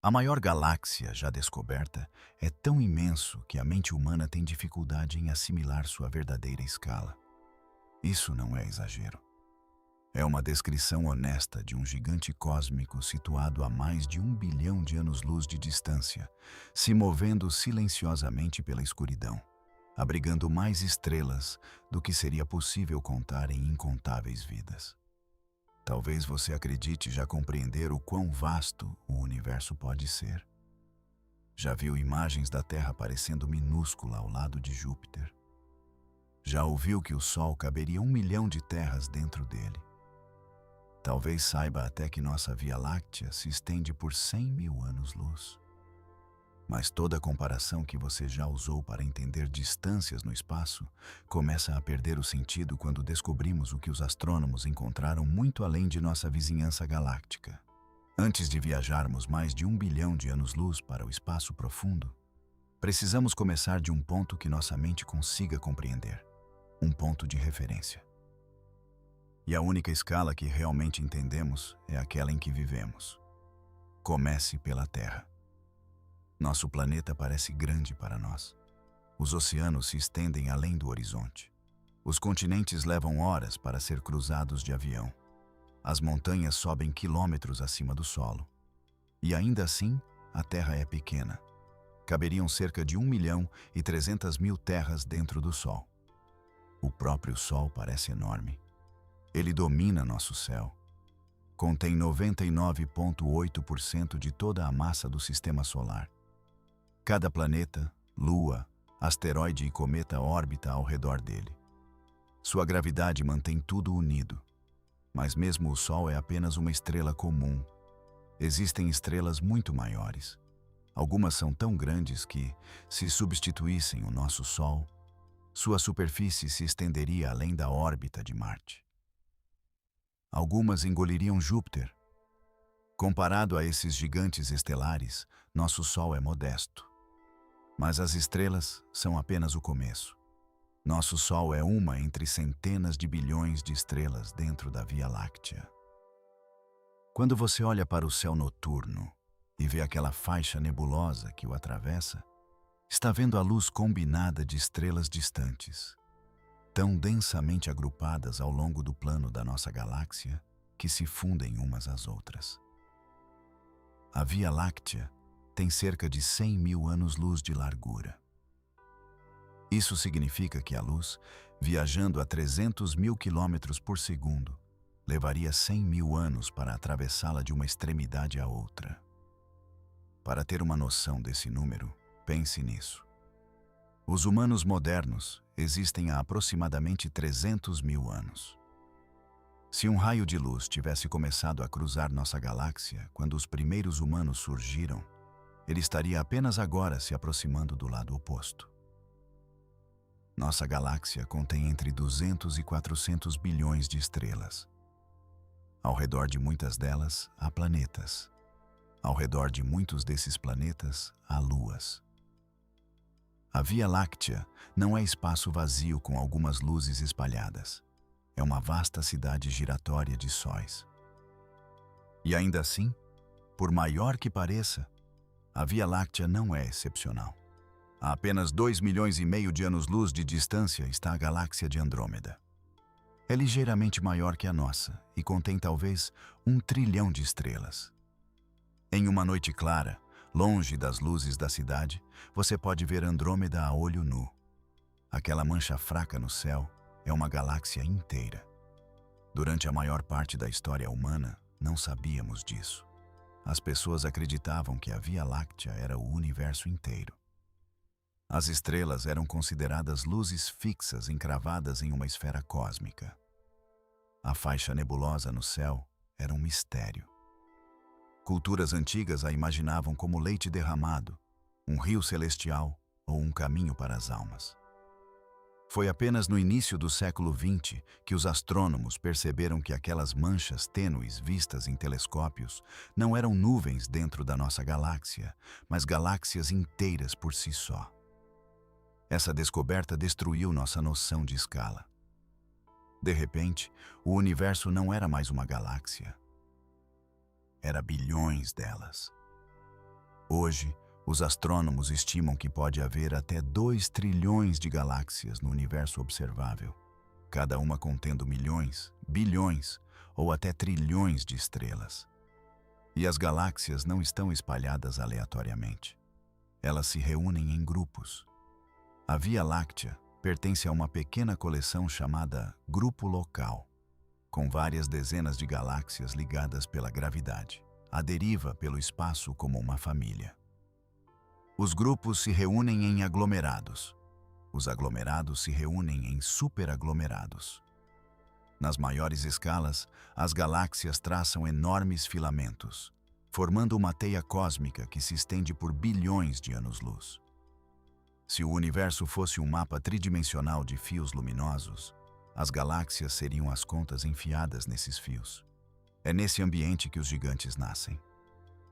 A maior galáxia já descoberta é tão imenso que a mente humana tem dificuldade em assimilar sua verdadeira escala. Isso não é exagero. É uma descrição honesta de um gigante cósmico situado a mais de 1 bilhão de anos-luz de distância, se movendo silenciosamente pela escuridão, abrigando mais estrelas do que seria possível contar em incontáveis vidas. Talvez você acredite já compreender o quão vasto o universo pode ser. Já viu imagens da Terra parecendo minúscula ao lado de Júpiter? Já ouviu que o Sol caberia 1 milhão de terras dentro dele? Talvez saiba até que nossa Via Láctea se estende por 100 mil anos-luz. Mas toda comparação que você já usou para entender distâncias no espaço começa a perder o sentido quando descobrimos o que os astrônomos encontraram muito além de nossa vizinhança galáctica. Antes de viajarmos mais de 1 bilhão de anos-luz para o espaço profundo, precisamos começar de um ponto que nossa mente consiga compreender, um ponto de referência. E a única escala que realmente entendemos é aquela em que vivemos. Comece pela Terra. Nosso planeta parece grande para nós. Os oceanos se estendem além do horizonte. Os continentes levam horas para ser cruzados de avião. As montanhas sobem quilômetros acima do solo. E ainda assim, a Terra é pequena. Caberiam cerca de 1.300.000 terras dentro do Sol. O próprio Sol parece enorme. Ele domina nosso céu. Contém 99,8% de toda a massa do Sistema Solar. Cada planeta, lua, asteroide e cometa orbita ao redor dele. Sua gravidade mantém tudo unido. Mas mesmo o Sol é apenas uma estrela comum. Existem estrelas muito maiores. Algumas são tão grandes que, se substituíssem o nosso Sol, sua superfície se estenderia além da órbita de Marte. Algumas engoliriam Júpiter. Comparado a esses gigantes estelares, nosso Sol é modesto. Mas as estrelas são apenas o começo. Nosso Sol é uma entre centenas de bilhões de estrelas dentro da Via Láctea. Quando você olha para o céu noturno e vê aquela faixa nebulosa que o atravessa, está vendo a luz combinada de estrelas distantes, tão densamente agrupadas ao longo do plano da nossa galáxia que se fundem umas às outras. A Via Láctea tem cerca de 100 mil anos-luz de largura. Isso significa que a luz, viajando a 300 mil quilômetros por segundo, levaria 100 mil anos para atravessá-la de uma extremidade à outra. Para ter uma noção desse número, pense nisso. Os humanos modernos existem há aproximadamente 300 mil anos. Se um raio de luz tivesse começado a cruzar nossa galáxia quando os primeiros humanos surgiram, ele estaria apenas agora se aproximando do lado oposto. Nossa galáxia contém entre 200 e 400 bilhões de estrelas. Ao redor de muitas delas, há planetas. Ao redor de muitos desses planetas, há luas. A Via Láctea não é espaço vazio com algumas luzes espalhadas. É uma vasta cidade giratória de sóis. E ainda assim, por maior que pareça, a Via Láctea não é excepcional. A apenas 2,5 milhões de anos-luz de distância está a galáxia de Andrômeda. É ligeiramente maior que a nossa e contém talvez 1 trilhão de estrelas. Em uma noite clara, longe das luzes da cidade, você pode ver Andrômeda a olho nu. Aquela mancha fraca no céu é uma galáxia inteira. Durante a maior parte da história humana, não sabíamos disso. As pessoas acreditavam que a Via Láctea era o universo inteiro. As estrelas eram consideradas luzes fixas encravadas em uma esfera cósmica. A faixa nebulosa no céu era um mistério. Culturas antigas a imaginavam como leite derramado, um rio celestial ou um caminho para as almas. Foi apenas no início do século XX que os astrônomos perceberam que aquelas manchas tênues vistas em telescópios não eram nuvens dentro da nossa galáxia, mas galáxias inteiras por si só. Essa descoberta destruiu nossa noção de escala. De repente, o universo não era mais uma galáxia. Era bilhões delas. Hoje, os astrônomos estimam que pode haver até 2 trilhões de galáxias no universo observável, cada uma contendo milhões, bilhões ou até trilhões de estrelas. E as galáxias não estão espalhadas aleatoriamente. Elas se reúnem em grupos. A Via Láctea pertence a uma pequena coleção chamada Grupo Local, com várias dezenas de galáxias ligadas pela gravidade, à deriva pelo espaço como uma família. Os grupos se reúnem em aglomerados. Os aglomerados se reúnem em superaglomerados. Nas maiores escalas, as galáxias traçam enormes filamentos, formando uma teia cósmica que se estende por bilhões de anos-luz. Se o universo fosse um mapa tridimensional de fios luminosos, as galáxias seriam as contas enfiadas nesses fios. É nesse ambiente que os gigantes nascem.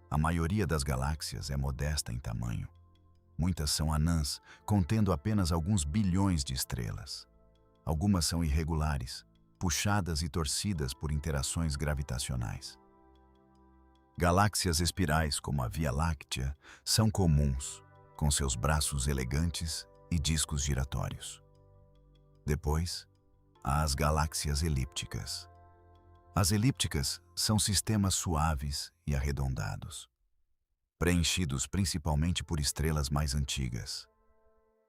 A maioria das galáxias é modesta em tamanho. Muitas são anãs, contendo apenas alguns bilhões de estrelas. Algumas são irregulares, puxadas e torcidas por interações gravitacionais. Galáxias espirais, como a Via Láctea, são comuns, com seus braços elegantes e discos giratórios. Depois, há as galáxias elípticas. As elípticas são sistemas suaves e arredondados, preenchidos principalmente por estrelas mais antigas.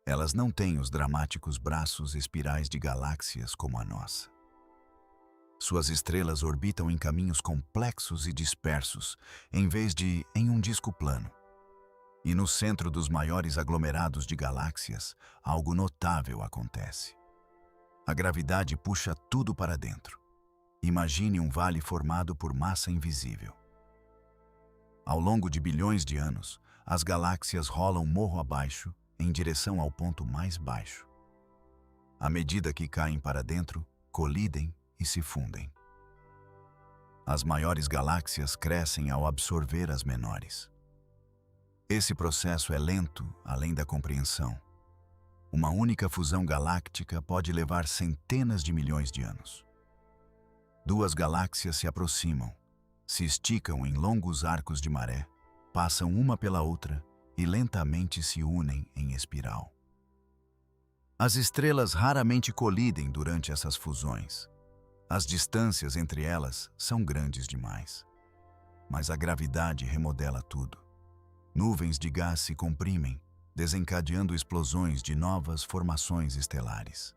Elas não têm os dramáticos braços espirais de galáxias como a nossa. Suas estrelas orbitam em caminhos complexos e dispersos, em vez de em um disco plano. E no centro dos maiores aglomerados de galáxias, algo notável acontece. A gravidade puxa tudo para dentro. Imagine um vale formado por massa invisível. Ao longo de bilhões de anos, as galáxias rolam morro abaixo em direção ao ponto mais baixo. À medida que caem para dentro, colidem e se fundem. As maiores galáxias crescem ao absorver as menores. Esse processo é lento além da compreensão. Uma única fusão galáctica pode levar centenas de milhões de anos. Duas galáxias se aproximam, se esticam em longos arcos de maré, passam uma pela outra e lentamente se unem em espiral. As estrelas raramente colidem durante essas fusões. As distâncias entre elas são grandes demais. Mas a gravidade remodela tudo. Nuvens de gás se comprimem, desencadeando explosões de novas formações estelares.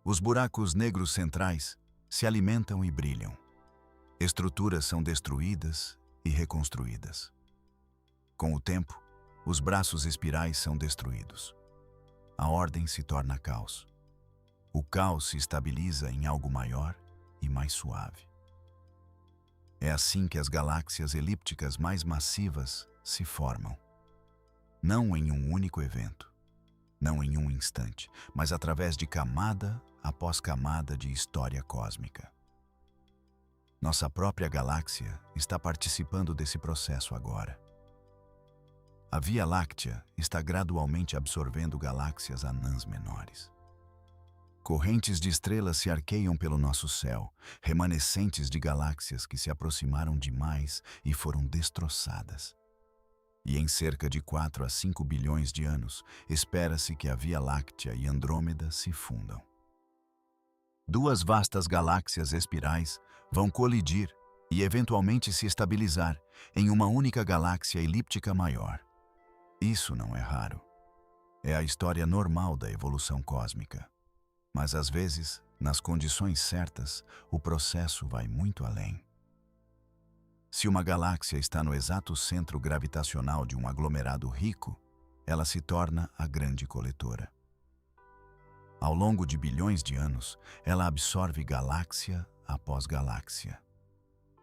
Os buracos negros centrais se alimentam e brilham. Estruturas são destruídas e reconstruídas. Com o tempo, os braços espirais são destruídos. A ordem se torna caos. O caos se estabiliza em algo maior e mais suave. É assim que as galáxias elípticas mais massivas se formam. Não em um único evento, não em um instante, mas através de camada após camada de história cósmica. Nossa própria galáxia está participando desse processo agora. A Via Láctea está gradualmente absorvendo galáxias anãs menores. Correntes de estrelas se arqueiam pelo nosso céu, remanescentes de galáxias que se aproximaram demais e foram destroçadas. E em cerca de 4 a 5 bilhões de anos, espera-se que a Via Láctea e Andrômeda se fundam. Duas vastas galáxias espirais vão colidir e eventualmente se estabilizar em uma única galáxia elíptica maior. Isso não é raro. É a história normal da evolução cósmica. Mas às vezes, nas condições certas, o processo vai muito além. Se uma galáxia está no exato centro gravitacional de um aglomerado rico, ela se torna a grande coletora. Ao longo de bilhões de anos, ela absorve galáxia após galáxia.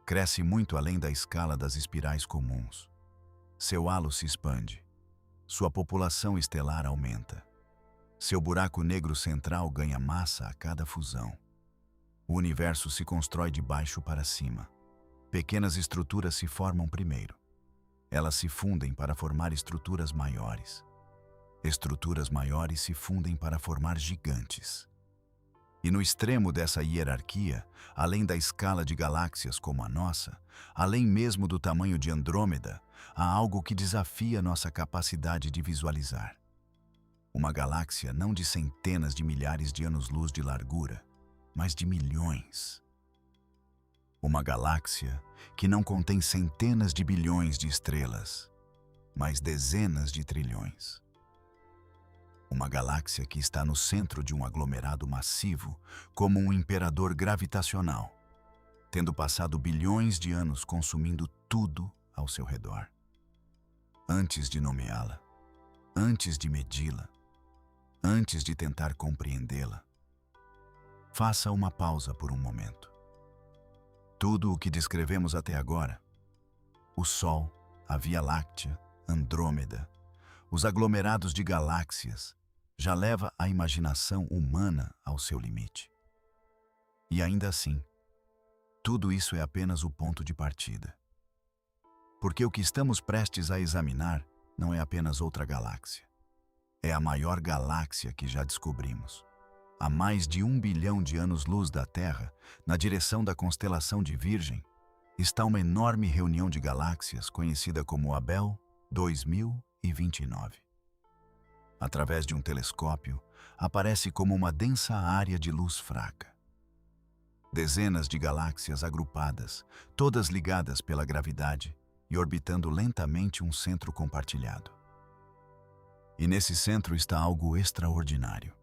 Cresce muito além da escala das espirais comuns. Seu halo se expande. Sua população estelar aumenta. Seu buraco negro central ganha massa a cada fusão. O universo se constrói de baixo para cima. Pequenas estruturas se formam primeiro. Elas se fundem para formar estruturas maiores. Estruturas maiores se fundem para formar gigantes. E no extremo dessa hierarquia, além da escala de galáxias como a nossa, além mesmo do tamanho de Andrômeda, há algo que desafia nossa capacidade de visualizar. Uma galáxia não de centenas de milhares de anos-luz de largura, mas de milhões. Uma galáxia que não contém centenas de bilhões de estrelas, mas dezenas de trilhões. Uma galáxia que está no centro de um aglomerado massivo, como um imperador gravitacional, tendo passado bilhões de anos consumindo tudo ao seu redor. Antes de nomeá-la, antes de medi-la, antes de tentar compreendê-la, faça uma pausa por um momento. Tudo o que descrevemos até agora, o Sol, a Via Láctea, Andrômeda, os aglomerados de galáxias, já leva a imaginação humana ao seu limite. E ainda assim, tudo isso é apenas o ponto de partida. Porque o que estamos prestes a examinar não é apenas outra galáxia. É a maior galáxia que já descobrimos. A mais de 1 bilhão de anos-luz da Terra, na direção da constelação de Virgem, está uma enorme reunião de galáxias conhecida como Abell 2029. Através de um telescópio, aparece como uma densa área de luz fraca. Dezenas de galáxias agrupadas, todas ligadas pela gravidade e orbitando lentamente um centro compartilhado. E nesse centro está algo extraordinário.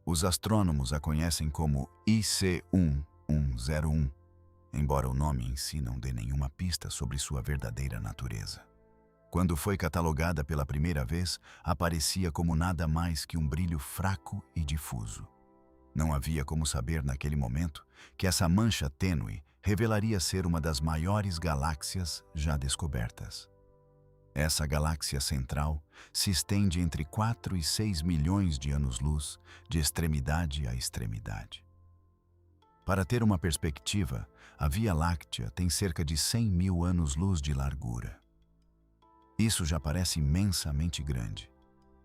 Os astrônomos a conhecem como IC1101, embora o nome em si não dê nenhuma pista sobre sua verdadeira natureza. Quando foi catalogada pela primeira vez, aparecia como nada mais que um brilho fraco e difuso. Não havia como saber naquele momento que essa mancha tênue revelaria ser uma das maiores galáxias já descobertas. Essa galáxia central se estende entre 4 e 6 milhões de anos-luz, de extremidade a extremidade. Para ter uma perspectiva, a Via Láctea tem cerca de 100 mil anos-luz de largura. Isso já parece imensamente grande,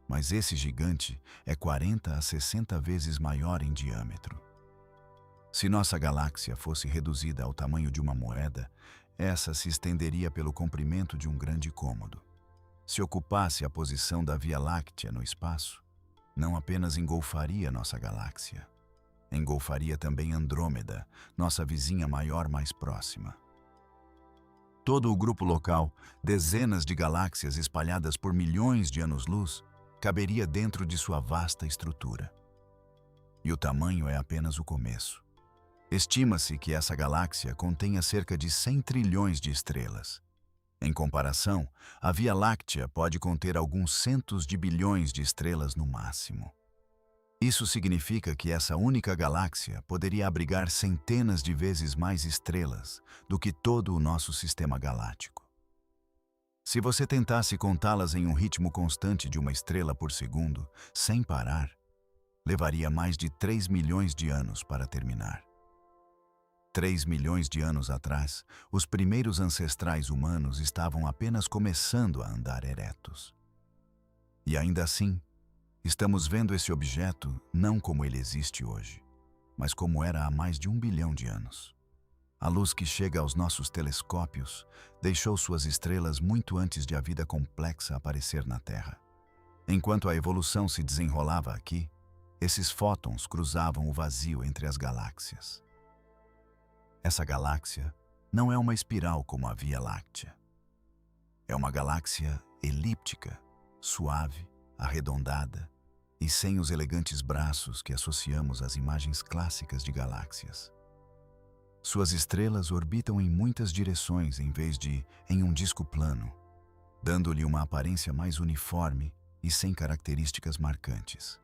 mas esse gigante é 40 a 60 vezes maior em diâmetro. Se nossa galáxia fosse reduzida ao tamanho de uma moeda, essa se estenderia pelo comprimento de um grande cômodo. Se ocupasse a posição da Via Láctea no espaço, não apenas engolfaria nossa galáxia, engolfaria também Andrômeda, nossa vizinha maior mais próxima. Todo o grupo local, dezenas de galáxias espalhadas por milhões de anos-luz, caberia dentro de sua vasta estrutura. E o tamanho é apenas o começo. Estima-se que essa galáxia contenha cerca de 100 trilhões de estrelas. Em comparação, a Via Láctea pode conter alguns centos de bilhões de estrelas no máximo. Isso significa que essa única galáxia poderia abrigar centenas de vezes mais estrelas do que todo o nosso sistema galáctico. Se você tentasse contá-las em um ritmo constante de uma estrela por segundo, sem parar, levaria mais de 3 milhões de anos para terminar. 3 milhões de anos atrás, os primeiros ancestrais humanos estavam apenas começando a andar eretos. E ainda assim, estamos vendo esse objeto não como ele existe hoje, mas como era há mais de 1 bilhão de anos. A luz que chega aos nossos telescópios deixou suas estrelas muito antes de a vida complexa aparecer na Terra. Enquanto a evolução se desenrolava aqui, esses fótons cruzavam o vazio entre as galáxias. Essa galáxia não é uma espiral como a Via Láctea. É uma galáxia elíptica, suave, arredondada e sem os elegantes braços que associamos às imagens clássicas de galáxias. Suas estrelas orbitam em muitas direções em vez de em um disco plano, dando-lhe uma aparência mais uniforme e sem características marcantes.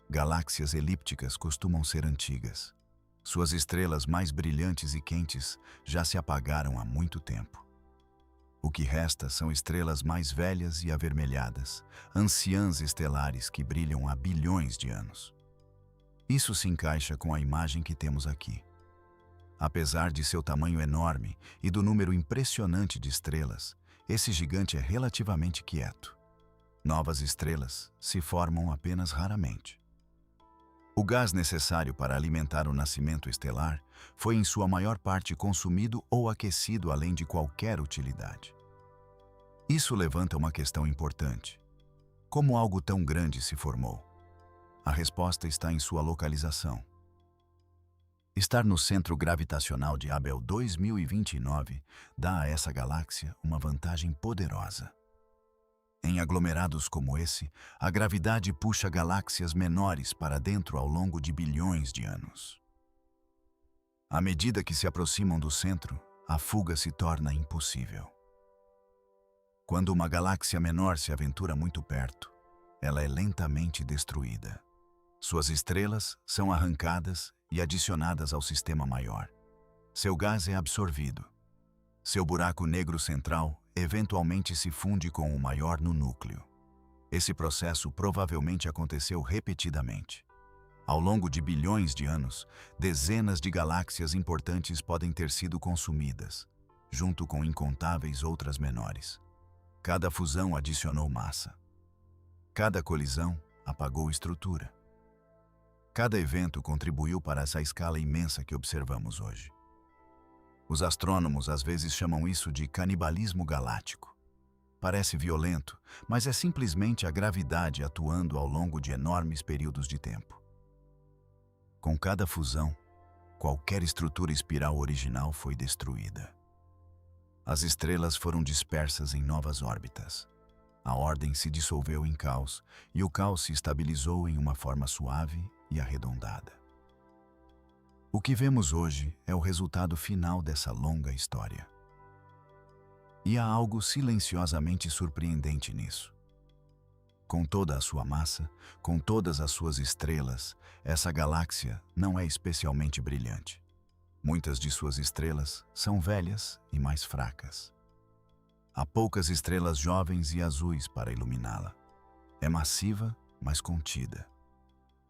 Galáxias elípticas costumam ser antigas. Suas estrelas mais brilhantes e quentes já se apagaram há muito tempo. O que resta são estrelas mais velhas e avermelhadas, anciãs estelares que brilham há bilhões de anos. Isso se encaixa com a imagem que temos aqui. Apesar de seu tamanho enorme e do número impressionante de estrelas, esse gigante é relativamente quieto. Novas estrelas se formam apenas raramente. O gás necessário para alimentar o nascimento estelar foi em sua maior parte consumido ou aquecido além de qualquer utilidade. Isso levanta uma questão importante. Como algo tão grande se formou? A resposta está em sua localização. Estar no centro gravitacional de Abel 2029 dá a essa galáxia uma vantagem poderosa. Em aglomerados como esse, a gravidade puxa galáxias menores para dentro ao longo de bilhões de anos. À medida que se aproximam do centro, a fuga se torna impossível. Quando uma galáxia menor se aventura muito perto, ela é lentamente destruída. Suas estrelas são arrancadas e adicionadas ao sistema maior. Seu gás é absorvido. Seu buraco negro central eventualmente se funde com o maior no núcleo. Esse processo provavelmente aconteceu repetidamente. Ao longo de bilhões de anos, dezenas de galáxias importantes podem ter sido consumidas, junto com incontáveis outras menores. Cada fusão adicionou massa. Cada colisão apagou estrutura. Cada evento contribuiu para essa escala imensa que observamos hoje. Os astrônomos às vezes chamam isso de canibalismo galáctico. Parece violento, mas é simplesmente a gravidade atuando ao longo de enormes períodos de tempo. Com cada fusão, qualquer estrutura espiral original foi destruída. As estrelas foram dispersas em novas órbitas. A ordem se dissolveu em caos, e o caos se estabilizou em uma forma suave e arredondada. O que vemos hoje é o resultado final dessa longa história. E há algo silenciosamente surpreendente nisso. Com toda a sua massa, com todas as suas estrelas, essa galáxia não é especialmente brilhante. Muitas de suas estrelas são velhas e mais fracas. Há poucas estrelas jovens e azuis para iluminá-la. É massiva, mas contida.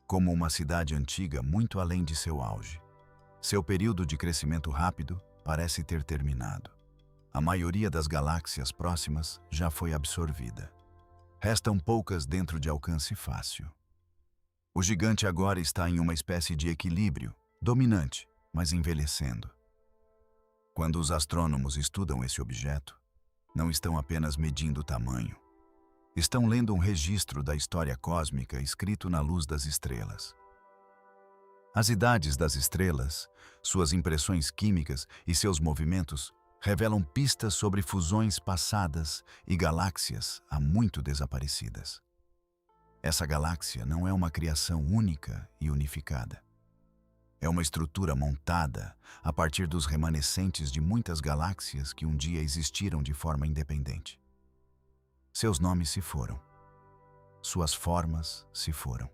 Como uma cidade antiga muito além de seu auge. Seu período de crescimento rápido parece ter terminado. A maioria das galáxias próximas já foi absorvida. Restam poucas dentro de alcance fácil. O gigante agora está em uma espécie de equilíbrio, dominante, mas envelhecendo. Quando os astrônomos estudam esse objeto, não estão apenas medindo o tamanho. Estão lendo um registro da história cósmica escrito na luz das estrelas. As idades das estrelas, suas impressões químicas e seus movimentos revelam pistas sobre fusões passadas e galáxias há muito desaparecidas. Essa galáxia não é uma criação única e unificada. É uma estrutura montada a partir dos remanescentes de muitas galáxias que um dia existiram de forma independente. Seus nomes se foram. Suas formas se foram.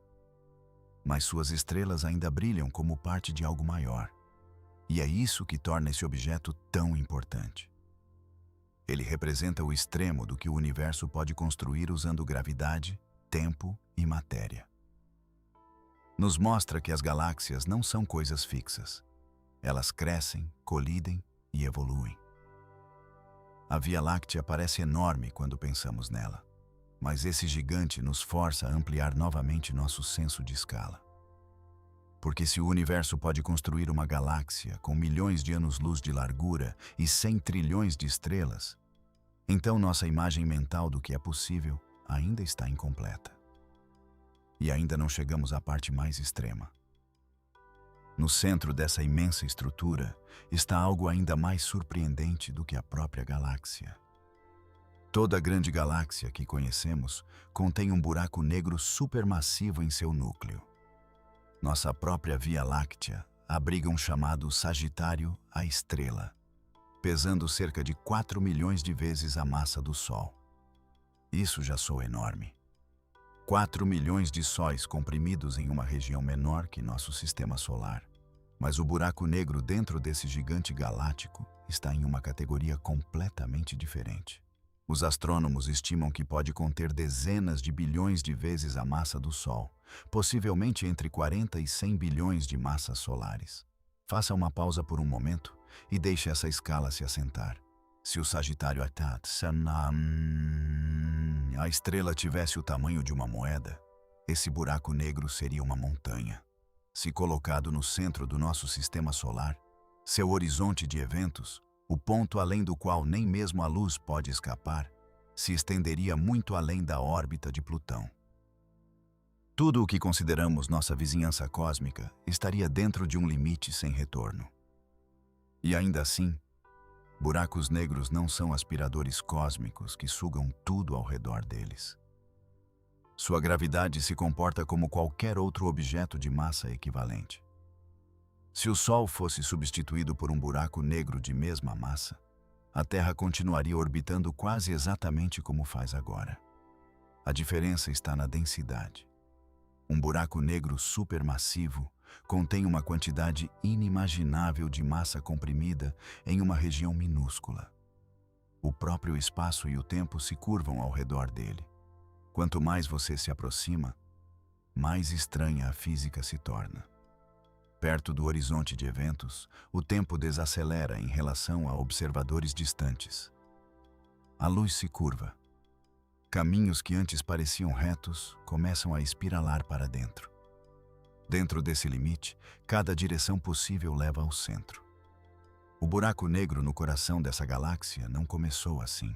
Mas suas estrelas ainda brilham como parte de algo maior. E é isso que torna esse objeto tão importante. Ele representa o extremo do que o universo pode construir usando gravidade, tempo e matéria. Nos mostra que as galáxias não são coisas fixas. Elas crescem, colidem e evoluem. A Via Láctea parece enorme quando pensamos nela, mas esse gigante nos força a ampliar novamente nosso senso de escala. Porque se o universo pode construir uma galáxia com milhões de anos-luz de largura e 100 trilhões de estrelas, então nossa imagem mental do que é possível ainda está incompleta. E ainda não chegamos à parte mais extrema. No centro dessa imensa estrutura está algo ainda mais surpreendente do que a própria galáxia. Toda grande galáxia que conhecemos contém um buraco negro supermassivo em seu núcleo. Nossa própria Via Láctea abriga um chamado Sagitário, a estrela, pesando cerca de 4 milhões de vezes a massa do Sol. Isso já soa enorme. 4 milhões de sóis comprimidos em uma região menor que nosso sistema solar. Mas o buraco negro dentro desse gigante galáctico está em uma categoria completamente diferente. Os astrônomos estimam que pode conter dezenas de bilhões de vezes a massa do Sol, possivelmente entre 40 e 100 bilhões de massas solares. Faça uma pausa por um momento e deixe essa escala se assentar. Se o Sagitário a estrela tivesse o tamanho de uma moeda, esse buraco negro seria uma montanha. Se colocado no centro do nosso sistema solar, seu horizonte de eventos, o ponto além do qual nem mesmo a luz pode escapar, se estenderia muito além da órbita de Plutão. Tudo o que consideramos nossa vizinhança cósmica estaria dentro de um limite sem retorno. E ainda assim, buracos negros não são aspiradores cósmicos que sugam tudo ao redor deles. Sua gravidade se comporta como qualquer outro objeto de massa equivalente. Se o Sol fosse substituído por um buraco negro de mesma massa, a Terra continuaria orbitando quase exatamente como faz agora. A diferença está na densidade. Um buraco negro supermassivo contém uma quantidade inimaginável de massa comprimida em uma região minúscula. O próprio espaço e o tempo se curvam ao redor dele. Quanto mais você se aproxima, mais estranha a física se torna. Perto do horizonte de eventos, o tempo desacelera em relação a observadores distantes. A luz se curva. Caminhos que antes pareciam retos começam a espiralar para dentro. Dentro desse limite, cada direção possível leva ao centro. O buraco negro no coração dessa galáxia não começou assim.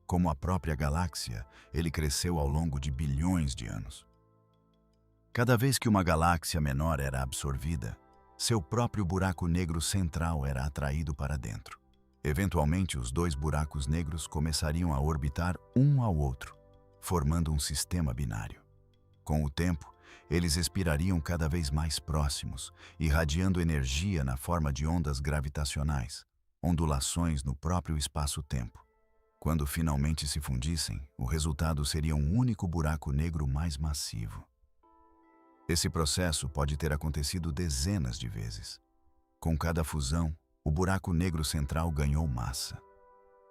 Como a própria galáxia, ele cresceu ao longo de bilhões de anos. Cada vez que uma galáxia menor era absorvida, seu próprio buraco negro central era atraído para dentro. Eventualmente, os dois buracos negros começariam a orbitar um ao outro, formando um sistema binário. Com o tempo, eles expirariam cada vez mais próximos, irradiando energia na forma de ondas gravitacionais, ondulações no próprio espaço-tempo. Quando finalmente se fundissem, o resultado seria um único buraco negro mais massivo. Esse processo pode ter acontecido dezenas de vezes. Com cada fusão, o buraco negro central ganhou massa.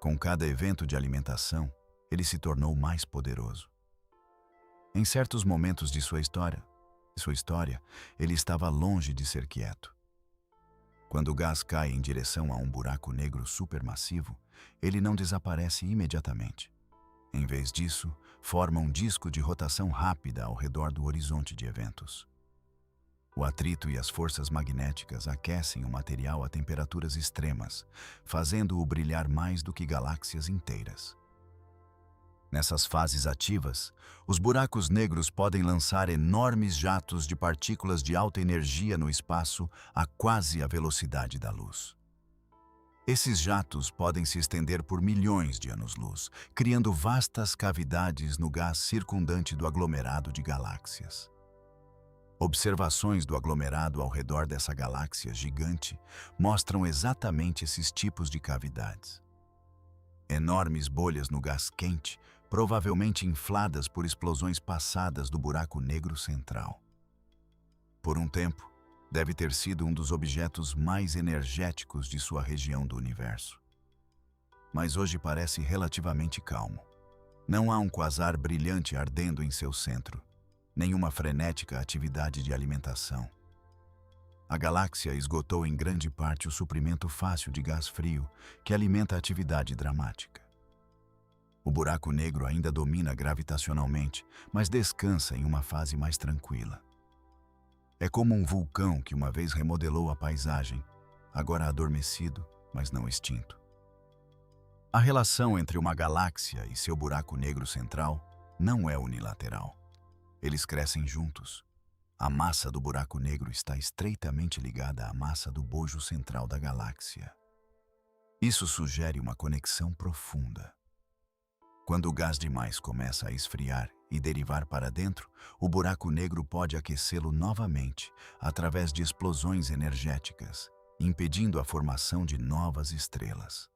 Com cada evento de alimentação, ele se tornou mais poderoso. Em certos momentos de sua história, ele estava longe de ser quieto. Quando o gás cai em direção a um buraco negro supermassivo, ele não desaparece imediatamente. Em vez disso, forma um disco de rotação rápida ao redor do horizonte de eventos. O atrito e as forças magnéticas aquecem o material a temperaturas extremas, fazendo-o brilhar mais do que galáxias inteiras. Nessas fases ativas, os buracos negros podem lançar enormes jatos de partículas de alta energia no espaço a quase a velocidade da luz. Esses jatos podem se estender por milhões de anos-luz, criando vastas cavidades no gás circundante do aglomerado de galáxias. Observações do aglomerado ao redor dessa galáxia gigante mostram exatamente esses tipos de cavidades. Enormes bolhas no gás quente, provavelmente infladas por explosões passadas do buraco negro central. Por um tempo, deve ter sido um dos objetos mais energéticos de sua região do universo. Mas hoje parece relativamente calmo. Não há um quasar brilhante ardendo em seu centro, nenhuma frenética atividade de alimentação. A galáxia esgotou em grande parte o suprimento fácil de gás frio que alimenta a atividade dramática. O buraco negro ainda domina gravitacionalmente, mas descansa em uma fase mais tranquila. É como um vulcão que uma vez remodelou a paisagem, agora adormecido, mas não extinto. A relação entre uma galáxia e seu buraco negro central não é unilateral. Eles crescem juntos. A massa do buraco negro está estreitamente ligada à massa do bojo central da galáxia. Isso sugere uma conexão profunda. Quando o gás demais começa a esfriar e derivar para dentro, o buraco negro pode aquecê-lo novamente através de explosões energéticas, impedindo a formação de novas estrelas.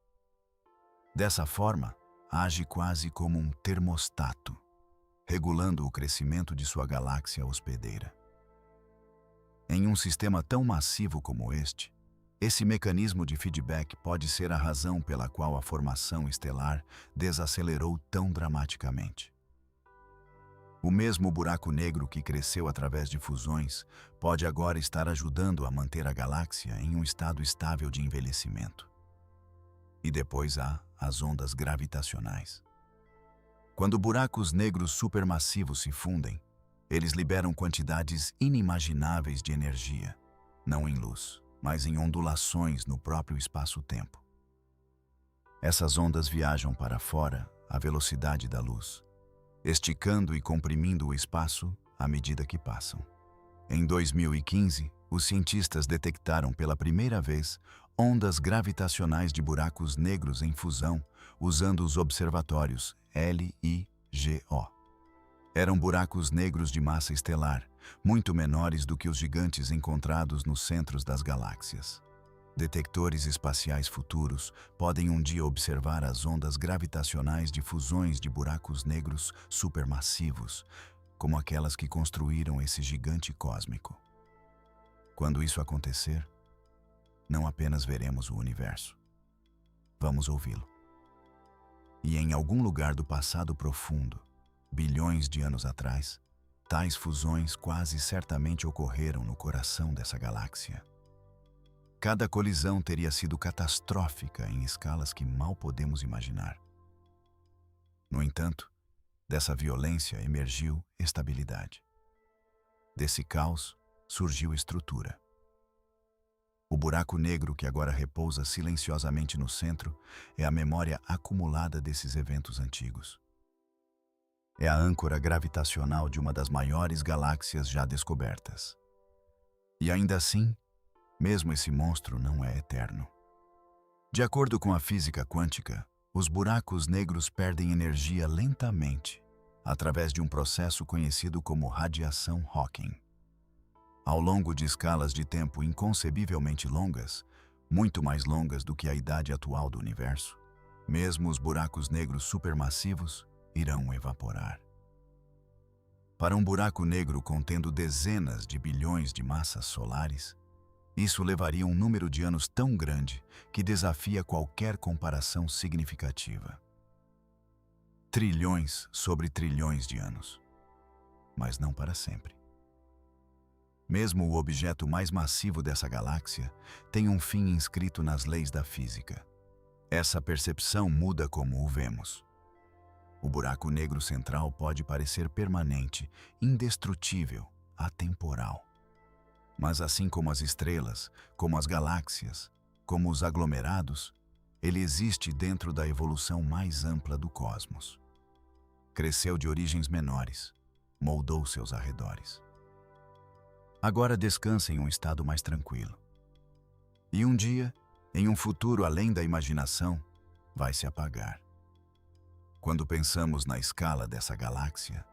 Dessa forma, age quase como um termostato, regulando o crescimento de sua galáxia hospedeira. Em um sistema tão massivo como este, esse mecanismo de feedback pode ser a razão pela qual a formação estelar desacelerou tão dramaticamente. O mesmo buraco negro que cresceu através de fusões pode agora estar ajudando a manter a galáxia em um estado estável de envelhecimento. E depois há as ondas gravitacionais. Quando buracos negros supermassivos se fundem, Eles liberam quantidades inimagináveis de energia, não em luz, mas em ondulações no próprio espaço-tempo. Essas ondas viajam para fora à velocidade da luz, esticando e comprimindo o espaço à medida que passam. Em 2015, os cientistas detectaram pela primeira vez ondas gravitacionais de buracos negros em fusão usando os observatórios LIGO. Eram buracos negros de massa estelar, muito menores do que os gigantes encontrados nos centros das galáxias. Detectores espaciais futuros podem um dia observar as ondas gravitacionais de fusões de buracos negros supermassivos, como aquelas que construíram esse gigante cósmico. Quando isso acontecer, não apenas veremos o universo, vamos ouvi-lo. E em algum lugar do passado profundo, bilhões de anos atrás, tais fusões quase certamente ocorreram no coração dessa galáxia. Cada colisão teria sido catastrófica em escalas que mal podemos imaginar. No entanto, dessa violência emergiu estabilidade. Desse caos surgiu estrutura. O buraco negro que agora repousa silenciosamente no centro é a memória acumulada desses eventos antigos. É a âncora gravitacional de uma das maiores galáxias já descobertas. E ainda assim, mesmo esse monstro não é eterno. De acordo com a física quântica, os buracos negros perdem energia lentamente, através de um processo conhecido como radiação Hawking. Ao longo de escalas de tempo inconcebivelmente longas, muito mais longas do que a idade atual do universo, mesmo os buracos negros supermassivos irão evaporar. Para um buraco negro contendo dezenas de bilhões de massas solares, isso levaria um número de anos tão grande que desafia qualquer comparação significativa. Trilhões sobre trilhões de anos. Mas não para sempre. Mesmo o objeto mais massivo dessa galáxia tem um fim inscrito nas leis da física. Essa percepção muda como o vemos. O buraco negro central pode parecer permanente, indestrutível, atemporal. Mas assim como as estrelas, como as galáxias, como os aglomerados, ele existe dentro da evolução mais ampla do cosmos. Cresceu de origens menores, moldou seus arredores. Agora descansa em um estado mais tranquilo. E um dia, em um futuro além da imaginação, vai se apagar. Quando pensamos na escala dessa galáxia,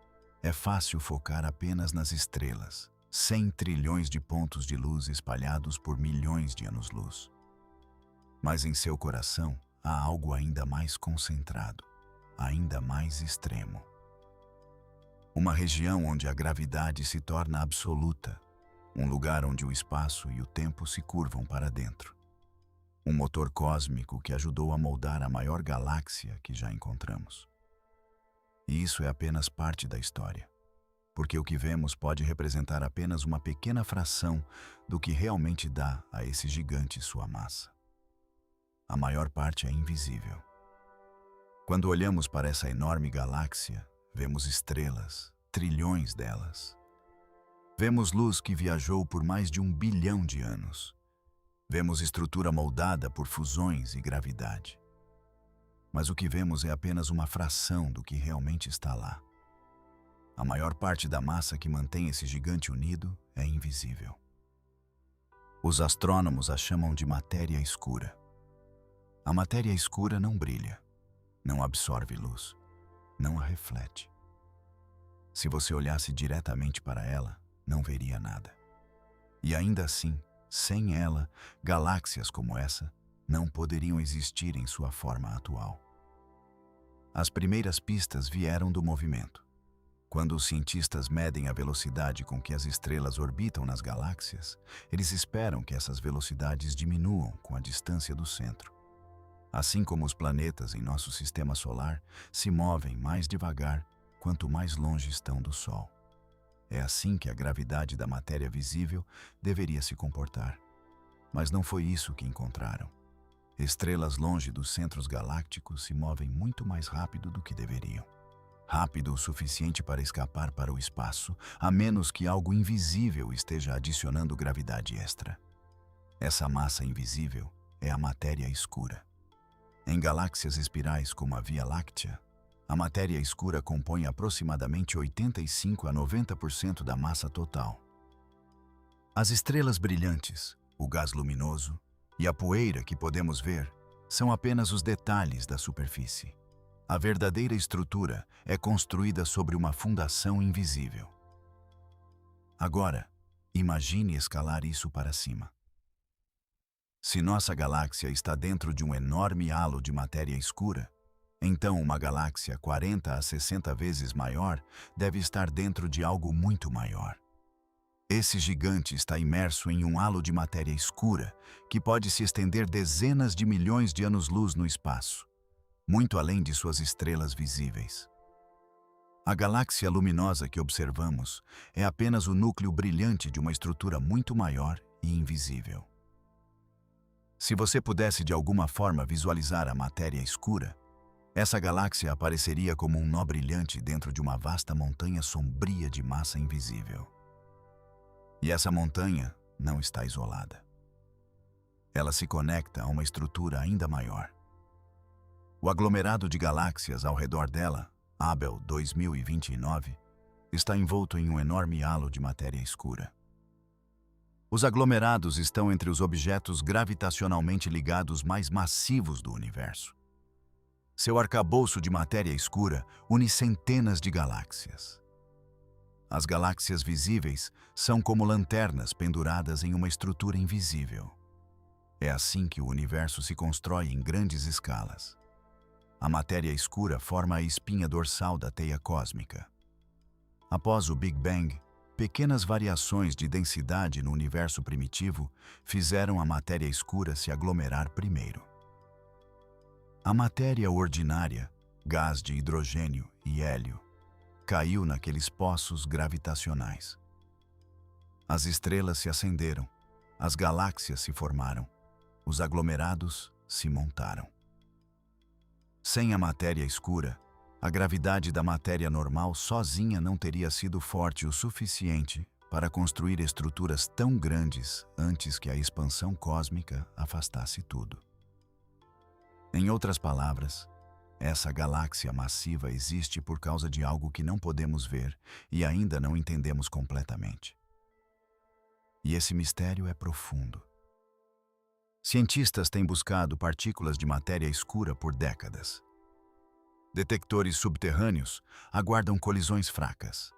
é fácil focar apenas nas estrelas, 100 trilhões de pontos de luz espalhados por milhões de anos-luz. Mas em seu coração há algo ainda mais concentrado, ainda mais extremo. Uma região onde a gravidade se torna absoluta, um lugar onde o espaço e o tempo se curvam para dentro. Um motor cósmico que ajudou a moldar a maior galáxia que já encontramos. E isso é apenas parte da história, porque o que vemos pode representar apenas uma pequena fração do que realmente dá a esse gigante sua massa. A maior parte é invisível. Quando olhamos para essa enorme galáxia, vemos estrelas, trilhões delas. Vemos luz que viajou por mais de 1 bilhão de anos. Vemos estrutura moldada por fusões e gravidade. Mas o que vemos é apenas uma fração do que realmente está lá. A maior parte da massa que mantém esse gigante unido é invisível. Os astrônomos a chamam de matéria escura. A matéria escura não brilha, não absorve luz, não a reflete. Se você olhasse diretamente para ela, não veria nada. E ainda assim, sem ela, galáxias como essa não poderiam existir em sua forma atual. As primeiras pistas vieram do movimento. Quando os cientistas medem a velocidade com que as estrelas orbitam nas galáxias, eles esperam que essas velocidades diminuam com a distância do centro. Assim como os planetas em nosso sistema solar se movem mais devagar quanto mais longe estão do Sol. É assim que a gravidade da matéria visível deveria se comportar. Mas não foi isso que encontraram. Estrelas longe dos centros galácticos se movem muito mais rápido do que deveriam. rápido o suficiente para escapar para o espaço, a menos que algo invisível esteja adicionando gravidade extra. Essa massa invisível é a matéria escura. Em galáxias espirais como a Via Láctea, a matéria escura compõe aproximadamente 85 a 90% da massa total. As estrelas brilhantes, o gás luminoso e a poeira que podemos ver são apenas os detalhes da superfície. A verdadeira estrutura é construída sobre uma fundação invisível. Agora, imagine escalar isso para cima. Se nossa galáxia está dentro de um enorme halo de matéria escura, então uma galáxia 40 a 60 vezes maior deve estar dentro de algo muito maior. Esse gigante está imerso em um halo de matéria escura que pode se estender dezenas de milhões de anos-luz no espaço, muito além de suas estrelas visíveis. A galáxia luminosa que observamos é apenas o núcleo brilhante de uma estrutura muito maior e invisível. Se você pudesse de alguma forma visualizar a matéria escura, essa galáxia apareceria como um nó brilhante dentro de uma vasta montanha sombria de massa invisível. E essa montanha não está isolada. Ela se conecta a uma estrutura ainda maior. O aglomerado de galáxias ao redor dela, Abell 2029, está envolto em um enorme halo de matéria escura. Os aglomerados estão entre os objetos gravitacionalmente ligados mais massivos do universo. Seu arcabouço de matéria escura une centenas de galáxias. As galáxias visíveis são como lanternas penduradas em uma estrutura invisível. É assim que o universo se constrói em grandes escalas. A matéria escura forma a espinha dorsal da teia cósmica. Após o Big Bang, pequenas variações de densidade no universo primitivo fizeram a matéria escura se aglomerar primeiro. A matéria ordinária, gás de hidrogênio e hélio, caiu naqueles poços gravitacionais. As estrelas se acenderam, as galáxias se formaram, os aglomerados se montaram. Sem a matéria escura, a gravidade da matéria normal sozinha não teria sido forte o suficiente para construir estruturas tão grandes antes que a expansão cósmica afastasse tudo. Em outras palavras, essa galáxia massiva existe por causa de algo que não podemos ver e ainda não entendemos completamente. E esse mistério é profundo. Cientistas têm buscado partículas de matéria escura por décadas. Detectores subterrâneos aguardam colisões fracas.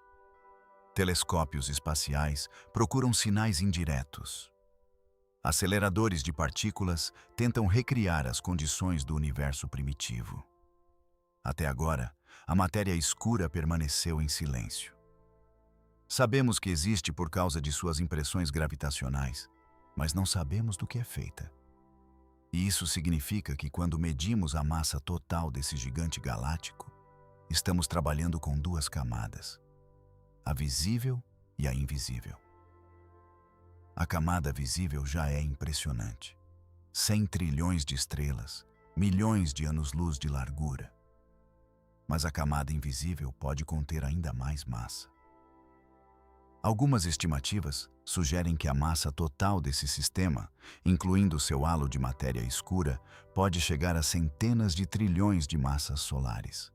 Telescópios espaciais procuram sinais indiretos. Aceleradores de partículas tentam recriar as condições do universo primitivo. Até agora, a matéria escura permaneceu em silêncio. Sabemos que existe por causa de suas impressões gravitacionais, mas não sabemos do que é feita. E isso significa que quando medimos a massa total desse gigante galáctico, estamos trabalhando com duas camadas, a visível e a invisível. A camada visível já é impressionante. 100 trilhões de estrelas, milhões de anos-luz de largura. Mas a camada invisível pode conter ainda mais massa. Algumas estimativas sugerem que a massa total desse sistema, incluindo seu halo de matéria escura, pode chegar a centenas de trilhões de massas solares.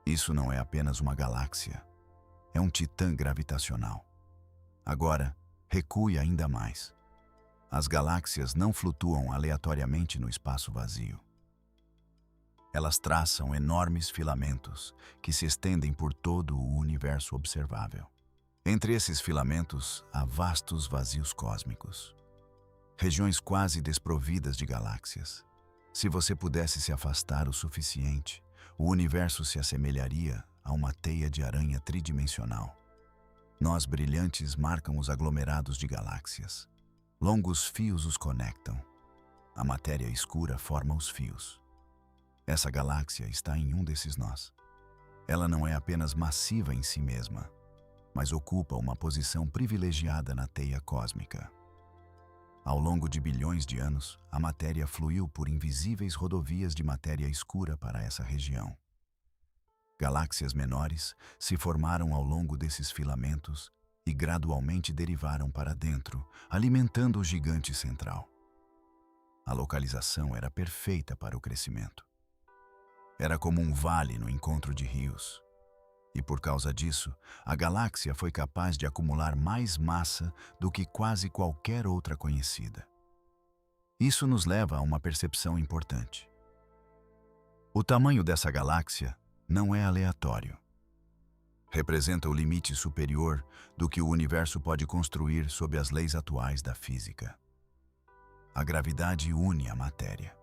Isso não é apenas uma galáxia, é um titã gravitacional. Agora, recue ainda mais. As galáxias não flutuam aleatoriamente no espaço vazio. Elas traçam enormes filamentos que se estendem por todo o universo observável. Entre esses filamentos, há vastos vazios cósmicos. Regiões quase desprovidas de galáxias. Se você pudesse se afastar o suficiente, o universo se assemelharia a uma teia de aranha tridimensional. Nós brilhantes marcam os aglomerados de galáxias. Longos fios os conectam. A matéria escura forma os fios. Essa galáxia está em um desses nós. Ela não é apenas massiva em si mesma, mas ocupa uma posição privilegiada na teia cósmica. Ao longo de bilhões de anos, a matéria fluiu por invisíveis rodovias de matéria escura para essa região. Galáxias menores se formaram ao longo desses filamentos e gradualmente derivaram para dentro, alimentando o gigante central. A localização era perfeita para o crescimento. Era como um vale no encontro de rios. E por causa disso, a galáxia foi capaz de acumular mais massa do que quase qualquer outra conhecida. Isso nos leva a uma percepção importante. O tamanho dessa galáxia não é aleatório. Representa o limite superior do que o universo pode construir sob as leis atuais da física. A gravidade une a matéria.